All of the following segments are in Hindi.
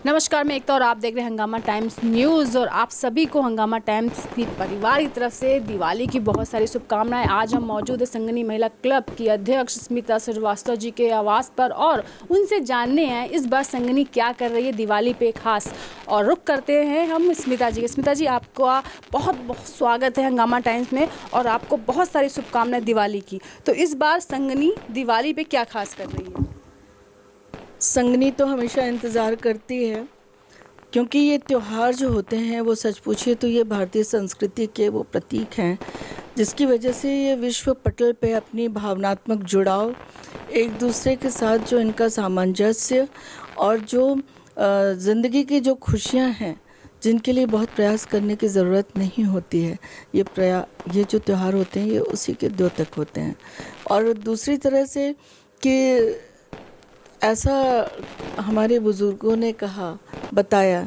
नमस्कार, मैं एकता और आप देख रहे हैं हंगामा टाइम्स न्यूज़। और आप सभी को हंगामा टाइम्स की परिवार की तरफ से दिवाली की बहुत सारी शुभकामनाएं। आज हम मौजूद है संगनी महिला क्लब की अध्यक्ष स्मिता श्रीवास्तव जी के आवास पर और उनसे जानने हैं इस बार संगनी क्या कर रही है दिवाली पे खास। और रुक करते हैं हम स्मिता जी। स्मिता जी, आपका बहुत बहुत स्वागत है हंगामा टाइम्स में और आपको बहुत सारी शुभकामनाएं दिवाली की। तो इस बार संगनी दिवाली पे क्या खास कर रही है? संगनी तो हमेशा इंतज़ार करती है, क्योंकि ये त्यौहार जो होते हैं वो सच पूछिए तो ये भारतीय संस्कृति के वो प्रतीक हैं, जिसकी वजह से ये विश्व पटल पे अपनी भावनात्मक जुड़ाव, एक दूसरे के साथ जो इनका सामंजस्य और जो ज़िंदगी की जो खुशियां हैं जिनके लिए बहुत प्रयास करने की ज़रूरत नहीं होती है, ये जो त्यौहार होते हैं ये उसी के द्योतक होते हैं। और दूसरी तरह से कि ऐसा हमारे बुज़ुर्गों ने बताया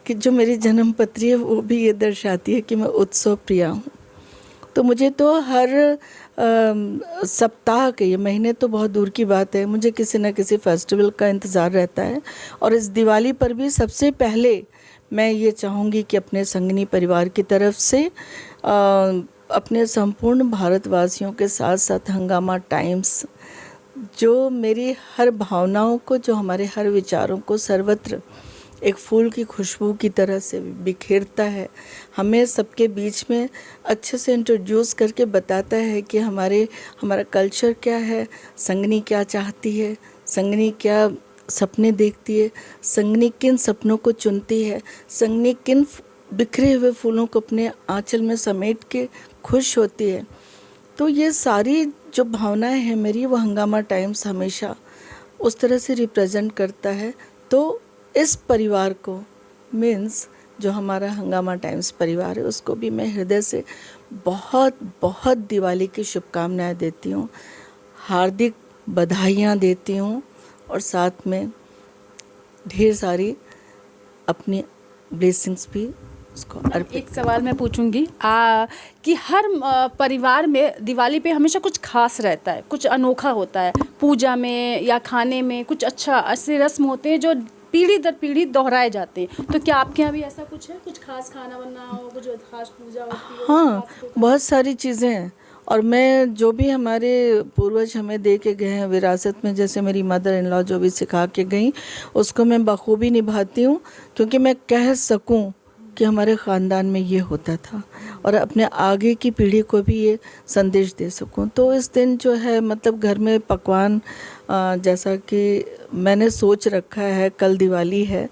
कि जो मेरी जन्म पत्री है वो भी ये दर्शाती है कि मैं उत्सव प्रिया हूँ। तो मुझे तो हर सप्ताह के, ये महीने तो बहुत दूर की बात है, मुझे किसी न किसी फेस्टिवल का इंतज़ार रहता है। और इस दिवाली पर भी सबसे पहले मैं ये चाहूँगी कि अपने संगनी परिवार की तरफ से अपने संपूर्ण भारतवासियों के साथ साथ हंगामा टाइम्स जो मेरी हर भावनाओं को, जो हमारे हर विचारों को सर्वत्र एक फूल की खुशबू की तरह से बिखेरता है, हमें सबके बीच में अच्छे से इंट्रोड्यूस करके बताता है कि हमारा कल्चर क्या है, संगनी क्या चाहती है, संगनी क्या सपने देखती है, संगनी किन सपनों को चुनती है, संगनी किन बिखरे हुए फूलों को अपने आंचल में समेट के खुश होती है। तो ये सारी जो भावनाएं हैं मेरी, वो हंगामा टाइम्स हमेशा उस तरह से रिप्रेजेंट करता है। तो इस परिवार को, मीन्स जो हमारा हंगामा टाइम्स परिवार है, उसको भी मैं हृदय से बहुत बहुत दिवाली की शुभकामनाएं देती हूँ, हार्दिक बधाइयाँ देती हूँ और साथ में ढेर सारी अपनी ब्लेसिंग्स भी उसको अर्पित। एक सवाल मैं पूछूंगी कि हर परिवार में दिवाली पे हमेशा कुछ खास रहता है, कुछ अनोखा होता है, पूजा में या खाने में कुछ अच्छा ऐसे रस्म होते हैं जो पीढ़ी दर पीढ़ी दोहराए जाते हैं। तो क्या आपके यहाँ भी ऐसा कुछ है, कुछ खास खाना बनना हो, कुछ खास पूजा होती है? हाँ, बहुत सारी चीज़ें हैं। और मैं जो भी हमारे पूर्वज हमें दे के गए हैं विरासत में, जैसे मेरी मदर इन लॉ जो भी सिखा के गई, उसको मैं बखूबी निभाती हूँ, क्योंकि मैं कह सकूँ कि हमारे ख़ानदान में ये होता था और अपने आगे की पीढ़ी को भी ये संदेश दे सकूं। तो इस दिन जो है, मतलब घर में पकवान, जैसा कि मैंने सोच रखा है, कल दिवाली है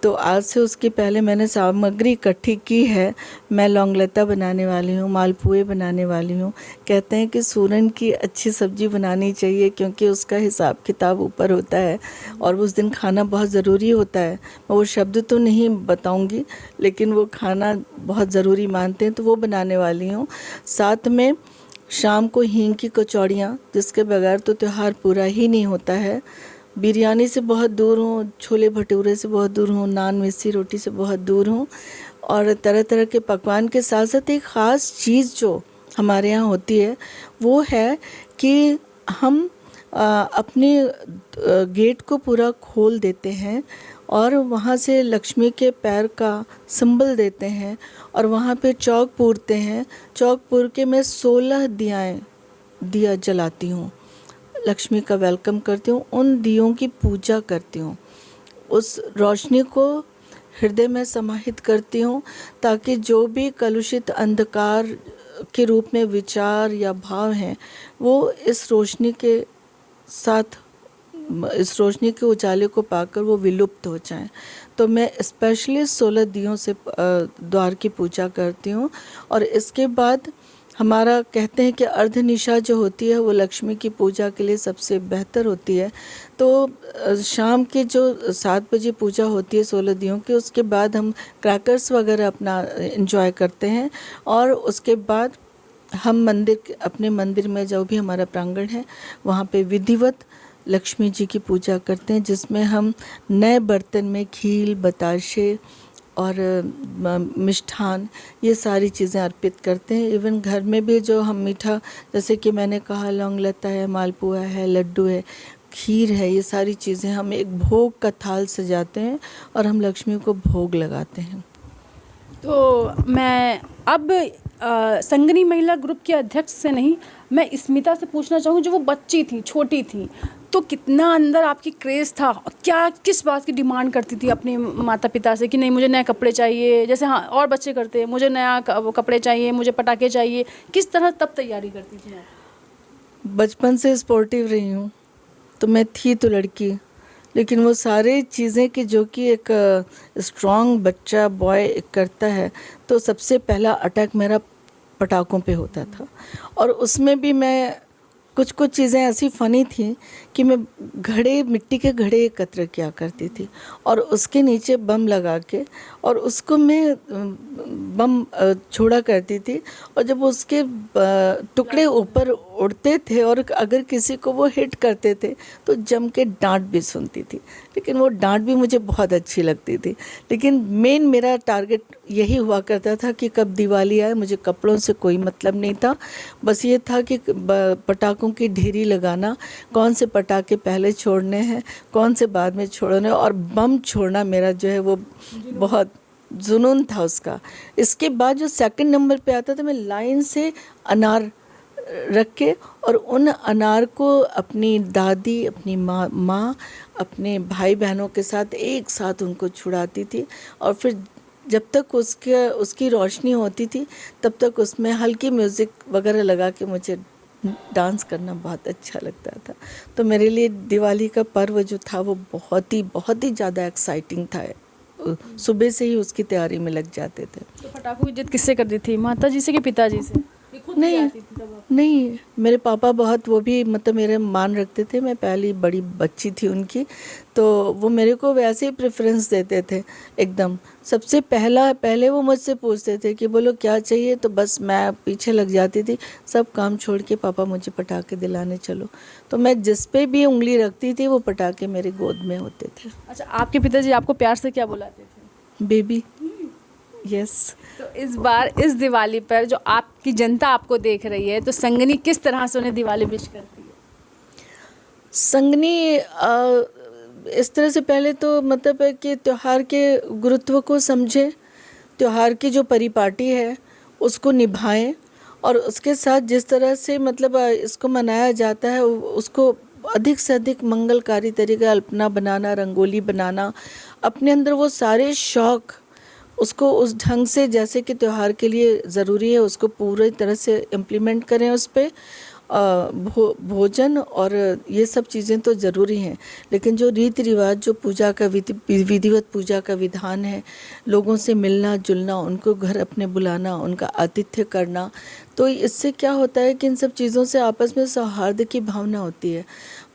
तो आज से उसके पहले मैंने सामग्री इकट्ठी की है। मैं लौंगलता बनाने वाली हूँ, मालपुए बनाने वाली हूँ। कहते हैं कि सूरन की अच्छी सब्ज़ी बनानी चाहिए, क्योंकि उसका हिसाब किताब ऊपर होता है और उस दिन खाना बहुत ज़रूरी होता है। मैं वो शब्द तो नहीं बताऊँगी, लेकिन वो खाना बहुत ज़रूरी मानते हैं, तो वो बनाने वाली हूँ। साथ में शाम को हींग की कचौड़ियाँ, जिसके बगैर तो त्यौहार पूरा ही नहीं होता है। बिरयानी से बहुत दूर हूँ, छोले भटूरे से बहुत दूर हूँ, नान मिस्सी रोटी से बहुत दूर हूँ। और तरह तरह के पकवान के साथ साथ एक ख़ास चीज़ जो हमारे यहाँ होती है वो है कि हम अपने गेट को पूरा खोल देते हैं और वहाँ से लक्ष्मी के पैर का सिंबल देते हैं और वहाँ पे चौक पूरते हैं। चौक पूर के मैं 16 दिया जलाती हूँ, लक्ष्मी का वेलकम करती हूँ, उन दियों की पूजा करती हूँ, उस रोशनी को हृदय में समाहित करती हूँ, ताकि जो भी कलुषित अंधकार के रूप में विचार या भाव हैं वो इस रोशनी के उजाले को पाकर वो विलुप्त हो जाएं। तो मैं स्पेशली 16 दियों से द्वार की पूजा करती हूँ। और इसके बाद हमारा कहते हैं कि अर्धनिशा जो होती है वो लक्ष्मी की पूजा के लिए सबसे बेहतर होती है। तो शाम के जो 7 बजे पूजा होती है 16 दियों की, उसके बाद हम क्रैकर्स वगैरह अपना एंजॉय करते हैं और उसके बाद हम अपने मंदिर में, जो भी हमारा प्रांगण है, वहाँ पे विधिवत लक्ष्मी जी की पूजा करते हैं, जिसमें हम नए बर्तन में खील, बताशे और मिष्ठान, ये सारी चीज़ें अर्पित करते हैं। इवन घर में भी जो हम मीठा, जैसे कि मैंने कहा लौंगलता है, मालपुआ है, लड्डू है, खीर है, ये सारी चीज़ें हम एक भोग का थाल सजाते हैं और हम लक्ष्मी को भोग लगाते हैं। तो मैं अब संगनी महिला ग्रुप के अध्यक्ष से नहीं, मैं स्मिता से पूछना चाहूँगी, जो वो बच्ची थी, छोटी थी, तो कितना अंदर आपकी क्रेज़ था, क्या किस बात की डिमांड करती थी अपने माता पिता से कि नहीं मुझे नए कपड़े चाहिए, जैसे हाँ और बच्चे करते हैं, मुझे नया वो कपड़े चाहिए, मुझे पटाखे चाहिए, किस तरह तब तैयारी करती थी आप? बचपन से स्पोर्टिव रही हूँ, तो मैं थी तो लड़की, लेकिन वो सारे चीज़ें कि जो कि एक स्ट्रॉन्ग बच्चा बॉय करता है, तो सबसे पहला अटैक मेरा पटाखों पे होता था। और उसमें भी मैं कुछ चीज़ें ऐसी फ़नी थी कि मैं मिट्टी के घड़े एकत्र किया करती थी और उसके नीचे बम लगा के और उसको मैं बम छोड़ा करती थी, और जब उसके टुकड़े ऊपर उड़ते थे और अगर किसी को वो हिट करते थे तो जम के डांट भी सुनती थी, लेकिन वो डांट भी मुझे बहुत अच्छी लगती थी। लेकिन मेन मेरा टारगेट यही हुआ करता था कि कब दिवाली आए, मुझे कपड़ों से कोई मतलब नहीं था, बस ये था कि पटाखों की ढेरी लगाना, कौन से पटाखे पहले छोड़ने हैं, कौन से बाद में छोड़ने, और बम छोड़ना मेरा जो है वो बहुत जुनून था उसका। इसके बाद जो सेकंड नंबर पे आता था, मैं लाइन से अनार रख के और उन अनार को अपनी दादी, अपनी माँ अपने भाई बहनों के साथ एक साथ उनको छुड़ाती थी, और फिर जब तक उसकी रोशनी होती थी तब तक उसमें हल्की म्यूज़िक वगैरह लगा के मुझे डांस करना बहुत अच्छा लगता था। तो मेरे लिए दिवाली का पर्व जो था वो बहुत ही ज़्यादा एक्साइटिंग था। सुबह से ही उसकी तैयारी में लग जाते थे। तो पटाखों की जिद किससे करती थी, माता जी से कि पिताजी से? नहीं, मेरे पापा बहुत, वो भी मतलब मेरे मान रखते थे, मैं पहली बड़ी बच्ची थी उनकी, तो वो मेरे को वैसे ही प्रेफरेंस देते थे एकदम। सबसे पहले वो मुझसे पूछते थे कि बोलो क्या चाहिए, तो बस मैं पीछे लग जाती थी, सब काम छोड़ के पापा मुझे पटाखे दिलाने चलो, तो मैं जिस पे भी उंगली रखती थी वो पटाखे मेरे गोद में होते थे। अच्छा, आपके पिताजी आपको प्यार से क्या बुलाते थे? बेबी। यस। तो इस बार इस दिवाली पर जो आपकी जनता आपको देख रही है, तो संगनी किस तरह से उन्हें दिवाली विश करती है? संगनी इस तरह से पहले तो मतलब है कि त्यौहार के गुरुत्व को समझें, त्यौहार की जो परिपाटी है उसको निभाएं, और उसके साथ जिस तरह से मतलब इसको मनाया जाता है उसको अधिक से अधिक मंगलकारी तरीके, अल्पना बनाना, रंगोली बनाना, अपने अंदर वो सारे शौक़ उसको उस ढंग से जैसे कि त्यौहार के लिए ज़रूरी है उसको पूरी तरह से इम्प्लीमेंट करें। उस पर भोजन और ये सब चीज़ें तो ज़रूरी हैं, लेकिन जो रीति रिवाज, जो पूजा का विधिवत पूजा का विधान है, लोगों से मिलना जुलना, उनको घर अपने बुलाना, उनका आतिथ्य करना, तो इससे क्या होता है कि इन सब चीज़ों से आपस में सौहार्द की भावना होती है।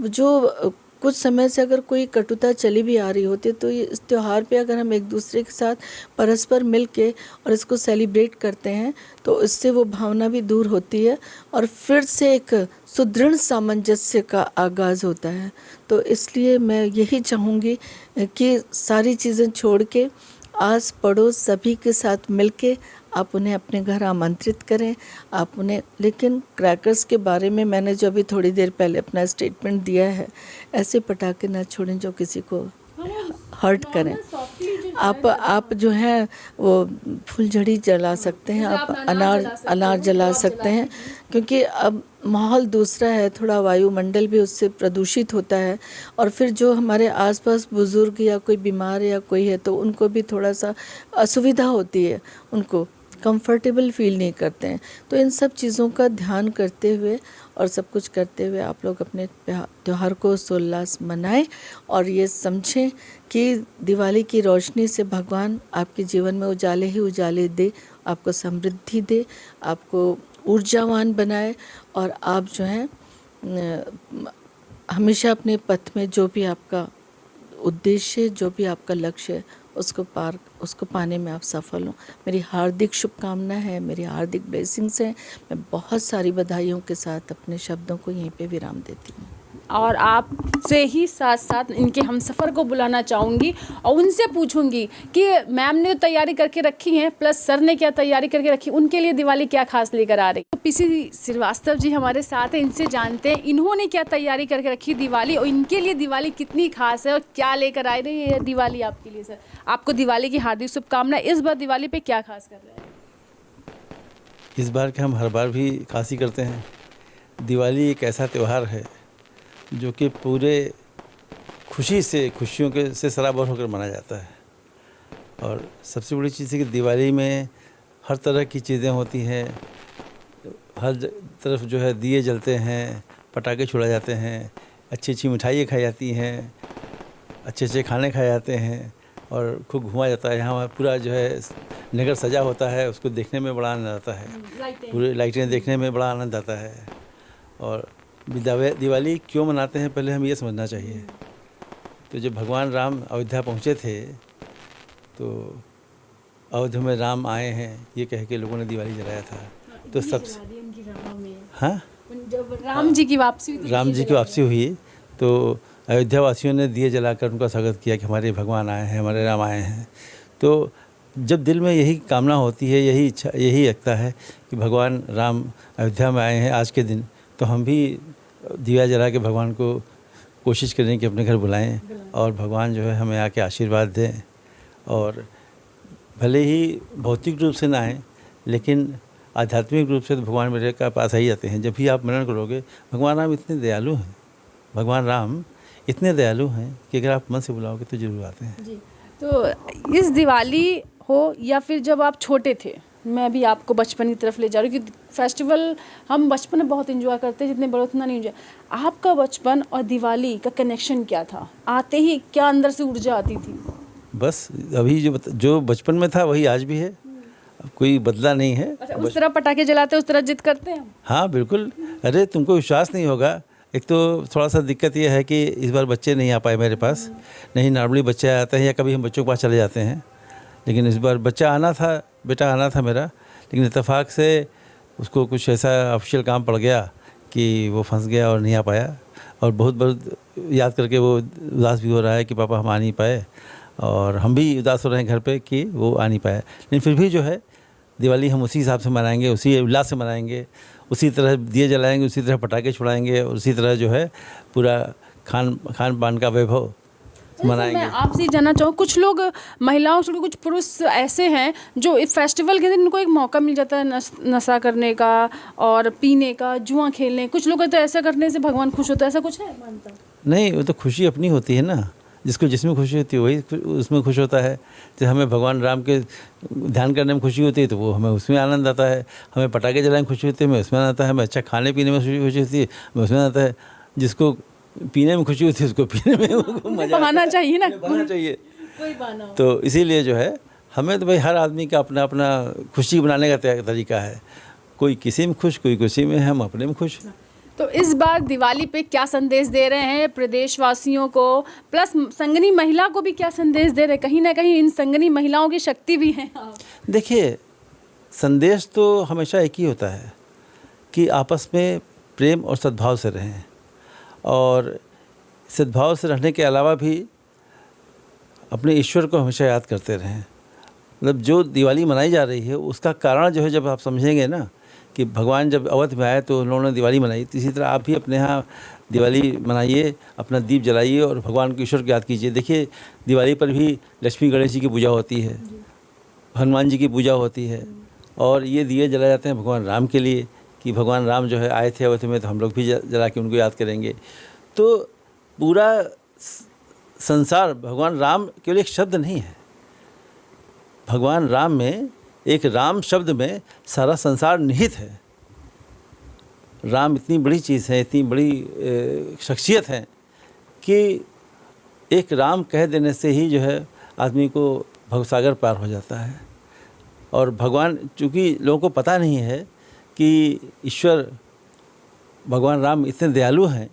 जो कुछ समय से अगर कोई कटुता चली भी आ रही होती है, तो ये इस त्यौहार पे अगर हम एक दूसरे के साथ परस्पर मिल के और इसको सेलिब्रेट करते हैं तो इससे वो भावना भी दूर होती है और फिर से एक सुदृढ़ सामंजस्य का आगाज़ होता है। तो इसलिए मैं यही चाहूँगी कि सारी चीज़ें छोड़ के आस पड़ोस सभी के साथ मिलके आप उन्हें अपने घर आमंत्रित करें, आप उन्हें, लेकिन क्रैकर्स के बारे में मैंने जो अभी थोड़ी देर पहले अपना स्टेटमेंट दिया है, ऐसे पटाखे ना छोड़ें जो किसी को हर्ट करें। आप जो है वो फुलझड़ी जला सकते हैं, आप अनार जला सकते हैं, क्योंकि अब माहौल दूसरा है, थोड़ा वायुमंडल भी उससे प्रदूषित होता है, और फिर जो हमारे आसपास बुज़ुर्ग या कोई बीमार या कोई है तो उनको भी थोड़ा सा असुविधा होती है, उनको कंफर्टेबल फील नहीं करते हैं। तो इन सब चीज़ों का ध्यान करते हुए और सब कुछ करते हुए आप लोग अपने त्यौहार को सोल्लास मनाएं और ये समझें कि दिवाली की रोशनी से भगवान आपके जीवन में उजाले ही उजाले दे, आपको समृद्धि दे, आपको ऊर्जावान बनाए, और आप जो हैं हमेशा अपने पथ में जो भी आपका उद्देश्य, जो भी आपका लक्ष्य है, उसको पाने में आप सफल हों। मेरी हार्दिक शुभकामनाएं हैं, मेरी हार्दिक ब्लेसिंग्स हैं। मैं बहुत सारी बधाइयों के साथ अपने शब्दों को यहीं पे विराम देती हूँ। और आपसे ही साथ साथ इनके हमसफ़र को बुलाना चाहूँगी और उनसे पूछूंगी कि मैम ने तैयारी करके रखी है प्लस सर ने क्या तैयारी करके रखी, उनके लिए दिवाली क्या खास लेकर आ रही। तो पीसी श्रीवास्तव जी हमारे साथ हैं, इनसे जानते हैं इन्होंने क्या तैयारी करके रखी दिवाली और इनके लिए दिवाली कितनी खास है और क्या लेकर आ रही है दिवाली आपके लिए। सर आपको दिवाली की हार्दिक शुभकामनाएं। इस बार दिवाली पे क्या खास कर रहे हैं? इस बार के हम हर बार भी खास ही करते हैं। दिवाली एक ऐसा त्यौहार है जो कि पूरे खुशियों के से सराबोर होकर मनाया जाता है। और सबसे बड़ी चीज़ है कि दिवाली में हर तरह की चीज़ें होती हैं, हर तरफ जो है दिए जलते हैं, पटाखे छुड़ाए जाते हैं, अच्छी अच्छी मिठाइयाँ खाई जाती हैं, अच्छे अच्छे खाने खाए जाते हैं और खूब घुमा जाता है। यहाँ पूरा जो है नगर सजा होता है, उसको देखने में बड़ा आनंद आता है, पूरी लाइटें देखने में बड़ा आनंद आता है। और दिवाली क्यों मनाते हैं पहले हमें ये समझना चाहिए। तो जब भगवान राम अयोध्या पहुँचे थे तो अयोध्या में राम आए हैं ये कह के लोगों ने दिवाली जलाया था। तो सब हाँ जब राम जी की वापसी हुई, राम जी की वापसी हुई तो अयोध्या वासियों ने दिए जलाकर उनका स्वागत किया कि हमारे भगवान आए हैं, हमारे राम आए हैं। तो जब दिल में यही कामना होती है, यही इच्छा, यही लगता है कि भगवान राम अयोध्या में आए हैं आज के दिन, तो हम भी दिया जला के भगवान को कोशिश करें कि अपने घर बुलाएं और भगवान जो है हमें आके आशीर्वाद दें। और भले ही भौतिक रूप से ना आए लेकिन आध्यात्मिक रूप से तो भगवान मेरे का पास आ ही जाते हैं। जब भी आप मनन करोगे भगवान राम इतने दयालु हैं, भगवान राम इतने दयालु हैं कि अगर आप मन से बुलाओगे तो जरूर आते हैं जी। तो इस दिवाली हो या फिर जब आप छोटे थे, मैं भी आपको बचपन की तरफ ले जा रही हूँ कि फेस्टिवल हम बचपन में बहुत एंजॉय करते हैं, जितने बड़े उतना नहीं एंजॉय। आपका बचपन और दिवाली का कनेक्शन क्या था? आते ही क्या अंदर से ऊर्जा आती थी? बस अभी जो बचपन में था वही आज भी है, कोई बदला नहीं है। अच्छा, उस तरह पटाखे जलाते हैं, उस तरह जिद करते हैं? हाँ बिल्कुल। अरे तुमको विश्वास नहीं होगा, एक तो थोड़ा सा दिक्कत ये है कि इस बार बच्चे नहीं आ पाए मेरे पास। नहीं, नॉर्मली बच्चे आते हैं या कभी हम बच्चों के पास चले जाते हैं, लेकिन इस बार बेटा आना था मेरा, लेकिन इत्तेफाक से उसको कुछ ऐसा ऑफिशियल काम पड़ गया कि वो फंस गया और नहीं आ पाया। और बहुत याद करके वो उदास भी हो रहा है कि पापा हम आ नहीं पाए, और हम भी उदास हो रहे हैं घर पे कि वो आ नहीं पाया। लेकिन फिर भी जो है दिवाली हम उसी हिसाब से मनाएंगे, उसी उल्लास से मनाएंगे, उसी तरह दिए जलाएंगे, उसी तरह पटाखे छुड़ाएंगे और उसी तरह जो है पूरा खान पान का वैभव मनाएंगे। मैं आपसे जानना चाहूँ, कुछ लोग महिलाओं से कुछ पुरुष ऐसे हैं जो इस फेस्टिवल के दिन इनको एक मौका मिल जाता है नशा करने का और पीने का, जुआ खेलने। कुछ लोग तो ऐसा करने से भगवान खुश होता है, ऐसा कुछ है मानता? नहीं, वो तो खुशी अपनी होती है ना, जिसको जिसमें खुशी होती है वही उसमें खुश होता है। तो हमें भगवान राम के ध्यान करने में खुशी होती है तो वो हमें उसमें आनंद आता है। हमें पटाखे जलाने में खुशी होती है, हमें उसमें आता है। हमें अच्छा खाने पीने में खुशी होती है, हमें उसमें आता है। जिसको पीने में खुशी होती है उसको पीने में मजा बहाना चाहिए ना, बहाना चाहिए। कोई बहाना हो। तो इसीलिए जो है हमें तो भाई हर आदमी का अपना अपना खुशी बनाने का तरीका है। कोई किसी में खुश, कोई खुशी में, हम अपने में खुश। तो इस बार दिवाली पे क्या संदेश दे रहे हैं प्रदेशवासियों को, प्लस संगनी महिला को भी क्या संदेश दे रहे हैं? कहीं ना कहीं इन संगनी महिलाओं की शक्ति भी है। देखिए, संदेश तो हमेशा एक ही होता है कि आपस में प्रेम और सद्भाव से रहें, और सद्भाव से रहने के अलावा भी अपने ईश्वर को हमेशा याद करते रहें। मतलब जो दिवाली मनाई जा रही है उसका कारण जो है, जब आप समझेंगे ना कि भगवान जब अवध में आए तो उन्होंने दिवाली मनाई, तो इसी तरह आप भी अपने यहाँ दिवाली मनाइए, अपना दीप जलाइए और भगवान को, ईश्वर को याद कीजिए। देखिए, दिवाली पर भी लक्ष्मी गणेश जी की पूजा होती है, हनुमान जी की पूजा होती है, और ये दिए जलाए जाते हैं भगवान राम के लिए कि भगवान राम जो है आए थे अवध में, तो हम लोग भी जला के उनको याद करेंगे। तो पूरा संसार, भगवान राम केवल एक शब्द नहीं है, भगवान राम में, एक राम शब्द में सारा संसार निहित है। राम इतनी बड़ी चीज़ है, इतनी बड़ी शख्सियत है कि एक राम कह देने से ही जो है आदमी को भवसागर पार हो जाता है। और भगवान, चूँकि लोगों को पता नहीं है कि ईश्वर भगवान राम इतने दयालु हैं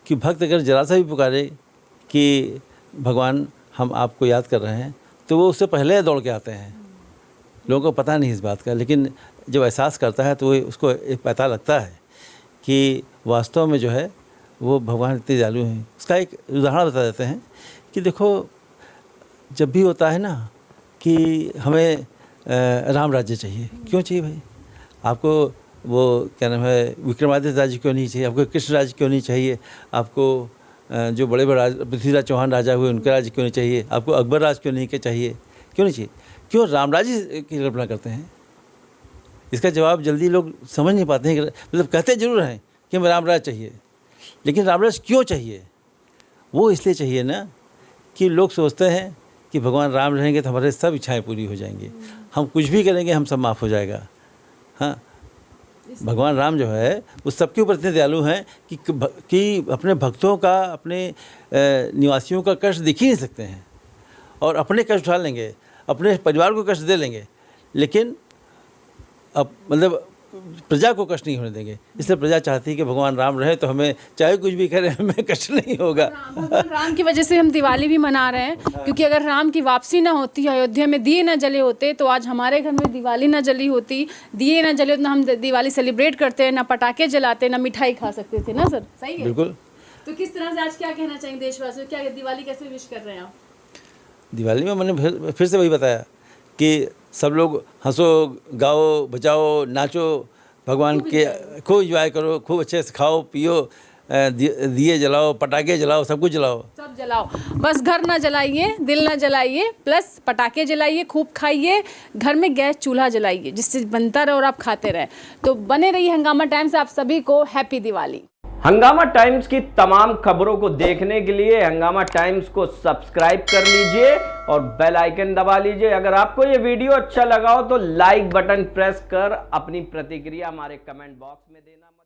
कि भक्त अगर जरा सा भी पुकारे कि भगवान हम आपको याद कर रहे हैं, तो वो उससे पहले दौड़ के आते हैं। लोगों को पता नहीं इस बात का, लेकिन जब एहसास करता है तो उसको पता लगता है कि वास्तव में जो है वो भगवान इतने दयालु हैं। उसका एक उदाहरण बता देते हैं कि देखो, जब भी होता है ना कि हमें राम राज्य चाहिए, क्यों चाहिए भाई? आपको वो क्या नाम है, विक्रमादित्य राज्य क्यों नहीं चाहिए? आपको कृष्ण राज्य क्यों नहीं चाहिए? आपको जो बड़े बड़े पृथ्वीराज चौहान राजा हुए उनका राज्य क्यों नहीं चाहिए? आपको अकबर राज क्यों नहीं चाहिए? क्यों नहीं चाहिए? क्यों राम राज्य की कल्पना करते हैं? इसका जवाब जल्दी लोग समझ नहीं पाते हैं। मतलब कहते जरूर हैं कि हमें राम राज्य चाहिए, लेकिन राम राज्य क्यों चाहिए? वो इसलिए चाहिए ना कि लोग सोचते हैं कि भगवान राम रहेंगे तो हमारे सब इच्छाएं पूरी हो जाएंगी, हम कुछ भी करेंगे हम सब माफ़ हो जाएगा। हाँ, भगवान राम जो है वो सबके ऊपर इतने दयालु हैं कि अपने भक्तों का, अपने निवासियों का कष्ट दिख ही नहीं सकते हैं, और अपने कष्ट उठा लेंगे, अपने परिवार को कष्ट दे लेंगे, लेकिन अब मतलब प्रजा को कष्ट नहीं होने देंगे। इसलिए प्रजा चाहती है कि भगवान राम रहे तो हमें चाहे कुछ भी करें हमें कष्ट नहीं होगा। राम की वजह से हम दिवाली भी मना रहे हैं, क्योंकि अगर राम की वापसी ना होती, अयोध्या में दिए ना जले होते, तो आज हमारे घर में दिवाली ना जली होती, दिए ना जले होते, ना हम दिवाली सेलिब्रेट करते, ना पटाखे जलाते, ना मिठाई खा सकते थे ना सर। सही है, बिल्कुल। तो किस तरह से आज क्या कहना चाहेंगे देशवासियों, क्या दिवाली कैसे विश कर रहे हैं आप? दिवाली में मैंने फिर से वही बताया कि सब लोग हंसो, गाओ, बजाओ, नाचो, भगवान के खूब एंजॉय करो, खूब अच्छे से खाओ पियो, दिए जलाओ, पटाखे जलाओ, सब कुछ जलाओ, सब जलाओ। बस घर ना जलाइए, दिल ना जलाइए, प्लस पटाखे जलाइए, खूब खाइए, घर में गैस चूल्हा जलाइए जिससे बनता रहे और आप खाते रहे। तो बने रहिए हंगामा टाइम्स। आप सभी को हैप्पी दिवाली। हंगामा टाइम्स की तमाम खबरों को देखने के लिए हंगामा टाइम्स को सब्सक्राइब कर लीजिए और बेल आइकन दबा लीजिए। अगर आपको ये वीडियो अच्छा लगा हो तो लाइक बटन प्रेस कर अपनी प्रतिक्रिया हमारे कमेंट बॉक्स में देना मत